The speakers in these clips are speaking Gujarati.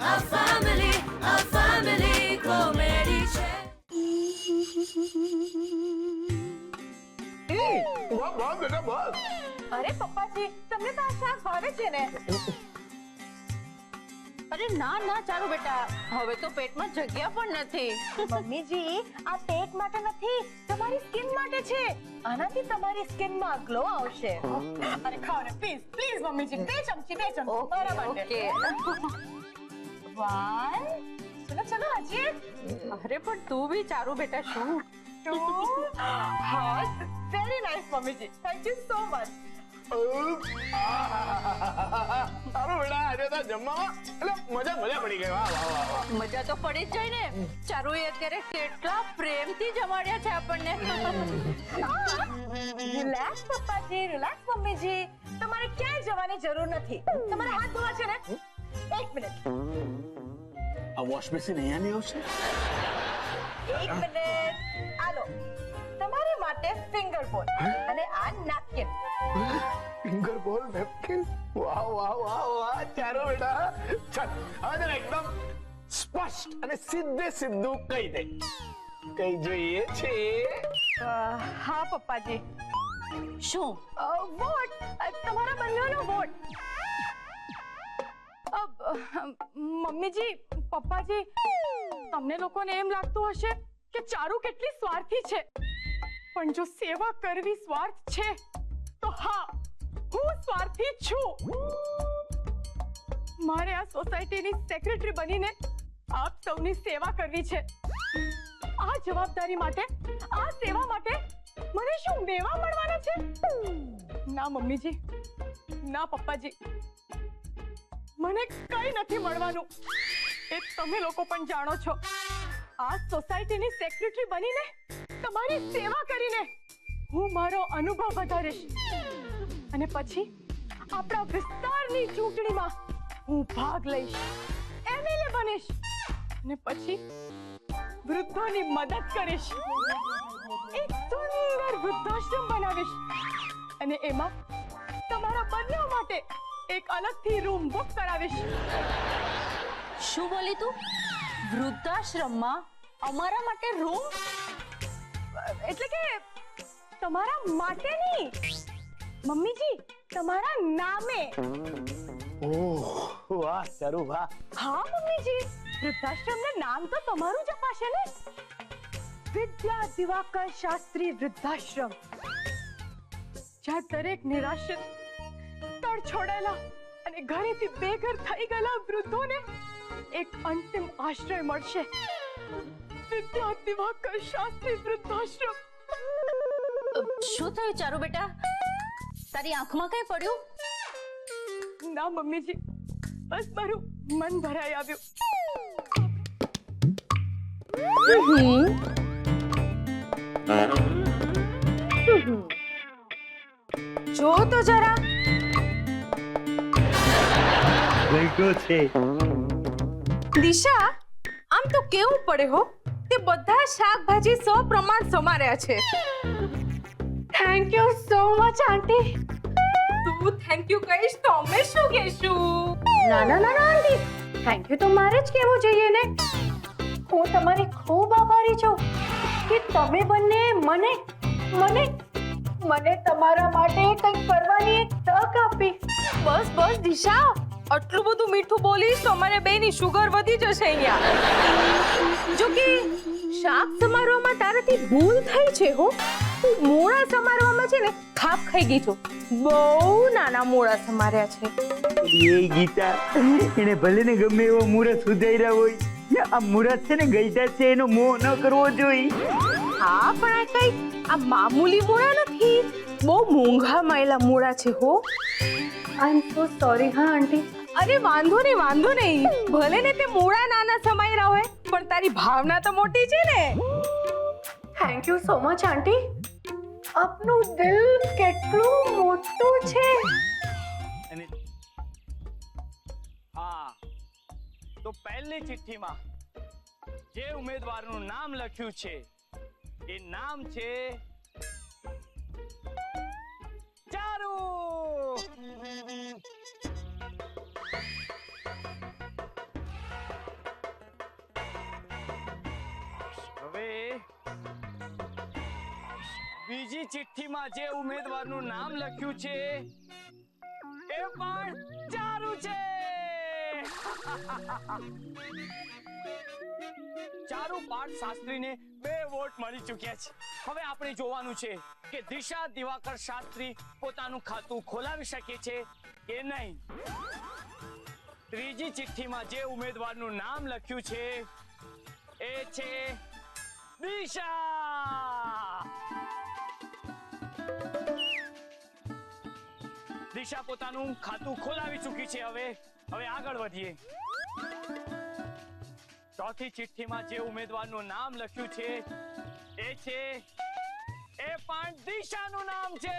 a family comedy છે. બોલ બેટા બોલ. અરે પપ્પાજી, તમને તો આ શાક ભાવે છે ને? અરે ના ના ચારુ બેટા, હવે તો પેટમાં જગ્યા પણ નથી. મમ્મીજી, આ પેટ માટે નથી, તમારી સ્કિન માટે છે. આનાથી તમારી સ્કિનમાં ગ્લો આવશે. અરે ખાઓ ને પ્લીઝ પ્લીઝ મમ્મીજી, બે ચમચી મારા માટે. ઓકે. 1 ચલો હજી. અરે પણ તું બી ચારુ બેટા શું? 2 હા વેરી નાઇસ મમ્મીજી, થેન્ક યુ સો મચ. સારું બેટા, આજે તો જમવામાં એટલે મજા પડી ગઈ. વાહ વાહ વાહ વાહ. મજા તો પડી જ જાય ને. ચારુએ અત્યારે કેટલા પ્રેમથી જમાડ્યા છે આપણને. રિલેક્સ પપ્પાજી, રિલેક્સ મમ્મીજી, તમારે ક્યાંય જવાની જરૂર નથી. તમારે હાથ ધોવા છે ને? 1 મિનિટ. આ વોશ બેસિન અહીંયા નહીં આવશે? 1 મિનિટ. આલો તમારી માટે ફિંગર બોલ અને આ નેપકિન. ફિંગર બોલ નેપકિન. વાહ વાહ વાહ વાહ ચારો બેટા. ચાલ હવે તને એકદમ સ્પષ્ટ અને સીધું કહી દે. કઈ જોઈએ છે? હા પપ્પાજી. શું? વોટ, તમારા બંનેનો વોટ. મમ્મીજી, પપ્પાજી, તમને લોકોને એમ લાગતું હશે કે ચારુ કેટલી સ્વાર્થી છે, પણ જો સેવા કરવી સ્વાર્થ છે તો હા, હું સ્વાર્થી છું. મારે આ સોસાયટીની સેક્રેટરી બનીને આપ સૌની સેવા કરવી છે. આ જવાબદારી માટે, આ સેવા માટે મને શું મેવા મળવાના છે? ના મમ્મીજી, ના પપ્પાજી, મને કઈ નથી મળવાનું. એ તમે લોકો પણ જાણો છો. આ સોસાયટીની સેક્રેટરી બનીને, તમારી સેવા કરીને હું મારો અનુભવ વધારીશ અને પછી આપણા વિસ્તારની ચૂંટણીમાં હું ભાગ લઈશ, એમએલએ બનીશ અને પછી વૃદ્ધોની મદદ કરીશ. એક સુંદર વૃદ્ધાશ્રમ બનાવીશ અને એમાં તમારા બંને માટે એક અલગથી રૂમ બુક કરાવીશ. શું બોલી તું? વૃદ્ધાશ્રમમાં અમારા માટે રૂમ? એટલે કે તમારા માટે નહીં મમ્મીજી, તમારા નામે. ઓહ વાહ ચારુ વાહ. હા મમ્મીજી, વૃદ્ધાશ્રમનું નામ તો તમારું જ અપાશે ને. વિદ્યા દિવાકર શાસ્ત્રી વૃદ્ધાશ્રમ, જ્યાં દરેક નિરાશ્રિત, તડછોડાયેલા અને ઘરેથી બેઘર થઈ ગયેલા વૃદ્ધોને એક અંતિમ આશ્રય મળશે. વિદ્યા દિવાકર શાસ્ત્રી વૃદ્ધાશ્રમ. શું થયું ચારુ બેટા? તારી આંખમાં કઈ પડ્યું? ના મમ્મીજી, બસ મારું મન ભરાઈ આવ્યું. જો તો જરા. દિશા, આમ તો કેવું પડે હો કે બધા શાકભાજી સપ્રમાણ સમાર્યા છે. થેન્ક યુ સો મચ આંટી. તું થેન્ક યુ કહીશ તો અમે શું કહેશું? ના ના ના આંટી, થેન્ક યુ તો મારે જ કહેવું જોઈએ ને. હું તમારી ખૂબ આભારી છું કે તમે બંને મને મને મને તમારા માટે કંઈક કરવાની એક તક આપી. બસ બસ દિશા, આટલું બધું મીઠું બોલીશ તો અમારે બેની શુગર વધી જશે અહીંયા. જો કે શાક સમારવામાં તારાથી ભૂલ થઈ છે હો. તું મૂળા સમારવામાં છે ને ખાપ ખાઈ ગઈ છો. બહુ નાના મૂળા સમાર્યા છે. એ ગીતા, એને ભલે ને ગમે એવો મુરત સુધાર્યા હોય, આ મુરત છે ને ગઈતા છે એનો મોહ ન કરવો જોઈએ. હા પણ આ કઈ આ મામૂલી મૂળા નથી, બહુ મોંઘા માયલા મૂળા છે હો. આઈ એમ સો સોરી હા આંટી. અરે વાંધો નહીં, ભલે ને તે મૂળા નાના સમાયરા હોય પણ તારી ભાવના તો મોટી છે ને. થેન્ક યુ સો મચ આંટી. આપનું દિલ કેટલું મોટું છે. અને હા, તો પહેલી ચિઠ્ઠીમાં જે ઉમેદવારનું નામ લખ્યું છે એ નામ છે ચારુ. બીજી ચિઠ્ઠીમાં જે ઉમેદવારનું નામ લખ્યું છે એ પણ ચારુ છે. ચારુ પાઠ શાસ્ત્રીને 2 વોટ મળી ચૂક્યા છે. હવે આપણે જોવાનું છે કે દિશા દિવાકર શાસ્ત્રી પોતાનું ખાતું ખોલાવી શકે છે કે નહીં. ત્રીજી ચિઠ્ઠીમાં જે ઉમેદવારનું નામ લખ્યું છે એ છે દિશા. દિશા પોતાનું ખાતું ખોલાવી ચૂકી છે. હવે આગળ વધીએ. ચોથી ચિઠ્ઠીમાં જે ઉમેદવારનું નામ લખ્યું છે એ પણ દિશાનું નામ છે.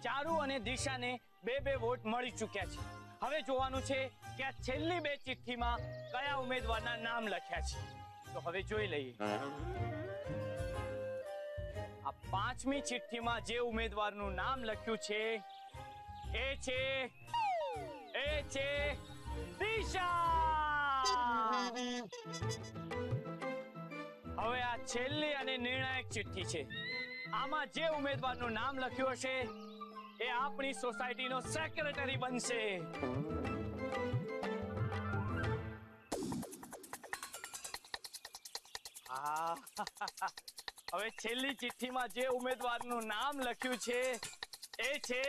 ચારુ અને દિશાને 2 વોટ મળી ચૂક્યા છે. હવે જોવાનું છે કે આ છેલ્લી 2 ચિઠ્ઠીમાં કયા ઉમેદવારના નામ લખ્યા છે. તો હવે જોઈ લઈએ. આ 5મી ચિઠ્ઠીમાં જે ઉમેદવારનું નામ લખ્યું છે એ છે દિશા. હવે આ છેલ્લી અને નિર્ણાયક ચિઠ્ઠી છે. આમાં જે ઉમેદવારનું નામ લખ્યું હશે એ આપણી સોસાયટીનો સેક્રેટરી બનશે. હવે છેલ્લી ચિઠ્ઠીમાં જે ઉમેદવારનું નામ લખ્યું છે એ છે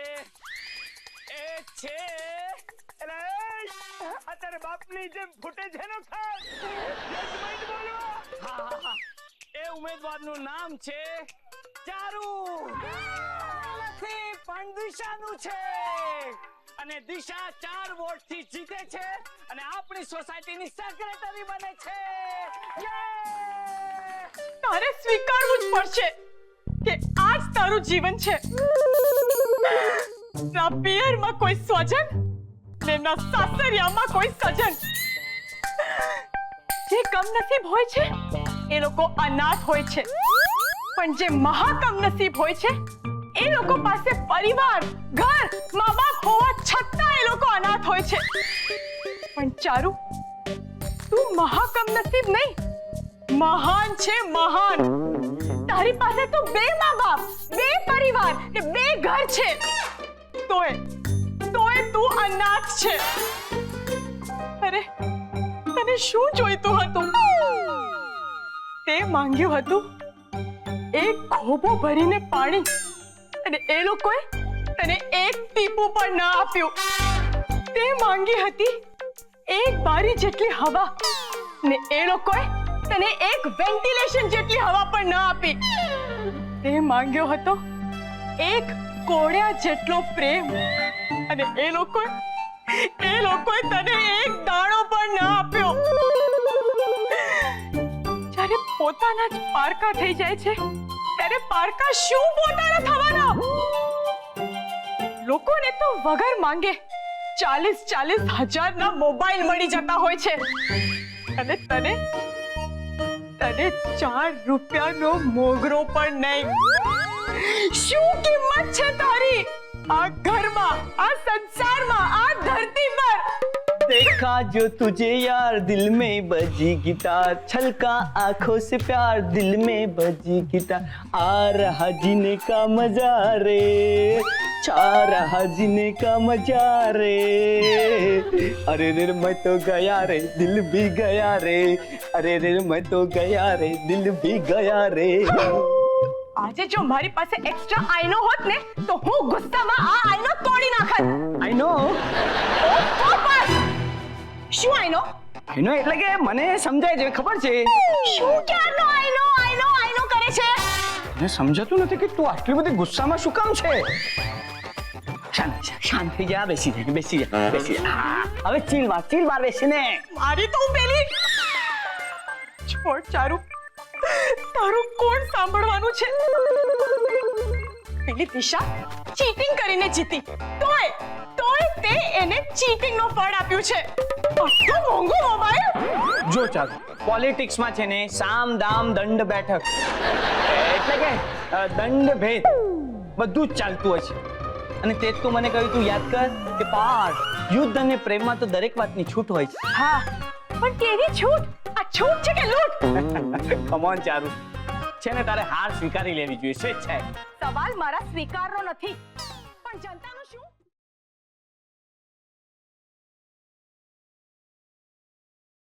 અત્યારે બાપની જેમ ફૂટે છે ને એ ઉમેદવારનું નામ છે ચારુ. પણ દિશાનું છે અને દિશા 4 વોટથી જીતે છે અને આપણી સોસાયટીની સેક્રેટરી બને છે. તારે સ્વીકારવું જ પડશે કે આજ તારું જીવન છે. ના પિયરમાં કોઈ સ્વજન ને ના સાસરિયામાં કોઈ સજન. જે કમનસીબ હોય છે એ લોકો અનાથ હોય છે, પણ જે મહાકમનસીબ હોય છે એ લોકો પાસે પરિવાર, ઘર, મા બાપ હોવા છતાં એ લોકો અનાથ હોય છે. પણ ચારુ, તું મહાકમનસીબ નહીં, મહાન છે, મહાન. તારી પાસે તો 2 મા બાપ, 2 પરિવાર ને 2 ઘર છે, તોય તું અનાથ છે. અરે તને શું જોઈતું હતું? તે માંગ્યું હતું એક ખોબો ભરીને પાણી અને એ લોકોએ તને એક ટીપું પણ ન આપ્યું. તે માંગી હતી એક બારી જેટલી હવા ને એ લોકોએ તને એક વેન્ટિલેશન જેટલી હવા પણ ન આપી. તે માંગ્યો હતો એક કોળિયા જેટલો પ્રેમ અને એ લોકોએ તને એક દાણો પણ ન આપ્યો. જ્યારે પોતાના જ પારકા થઈ જાય છે ત્યારે પારકા શું પોતાના થવાના? લોકોને તો વગર માંગે 40 હજારના મોબાઈલ મળી જતા હોય છે અને તને 4 રૂપિયાનો મોગરો પણ નહીં. શું કિંમત છે તારી આ ઘરમાં, આ સંસારમાં, આ ધરતી પર? देखा जो तुझे यार दिल में बजी गिटार, छलका आंखों से प्यार दिल में बजी गिटार, आ रहा जीने का मजा रे, छा रहा जीने का मजा रे, अरे रे मैं तो गया रे दिल भी गया रे, अरे रे मैं तो गया रे दिल भी गया रे. આજે જો મારી પાસે એક્સ્ટ્રા આઈનો હોત ને તો હું ગુસ્સામાં આ આઈનો તોડી નાખત. આઈનો શું આઈનો? આઈનો એટલે કે મને સમજાય છે, ખબર છે. શું ક્યારનો આઈનો કરે છે? મને સમજાતું નથી કે તું આટલી બધી ગુસ્સામાં શું કામ છે. શાંત થઈ જા, બેસી જા. હવે ચીલ માર બેસીને. મારી તો પેલી છોડ ચારુ, તારું કોણ સાંભળવાનું છે? પેલી દિશા ચીટિંગ કરીને જીતી, તોય તે એને ચીટિંગ નો ફળ આપ્યું છે. આટલો મોંઘો મોબાઈલ. જો ચાલ, પોલિટિક્સમાં છે ને સામ દામ દંડ બેઠક એટલે કે દંડ ભેદ બધું જ ચાલતું હોય છે. અને તે તો મને કહ્યું તું યાદ કર કે પાઠ યુદ્ધ અને પ્રેમમાં તો દરેક વાતની છૂટ હોય છે. હા, પણ કેવી છૂટ? આ છૂટ છે કે લૂંટ? કમ ઓન ચારુ, છે ને તારે હાર સ્વીકારી લેવી જોઈએ. સ્વેચ્છાએ. સવાલ મારા સ્વીકારનો નથી, પણ જનતાનું શું?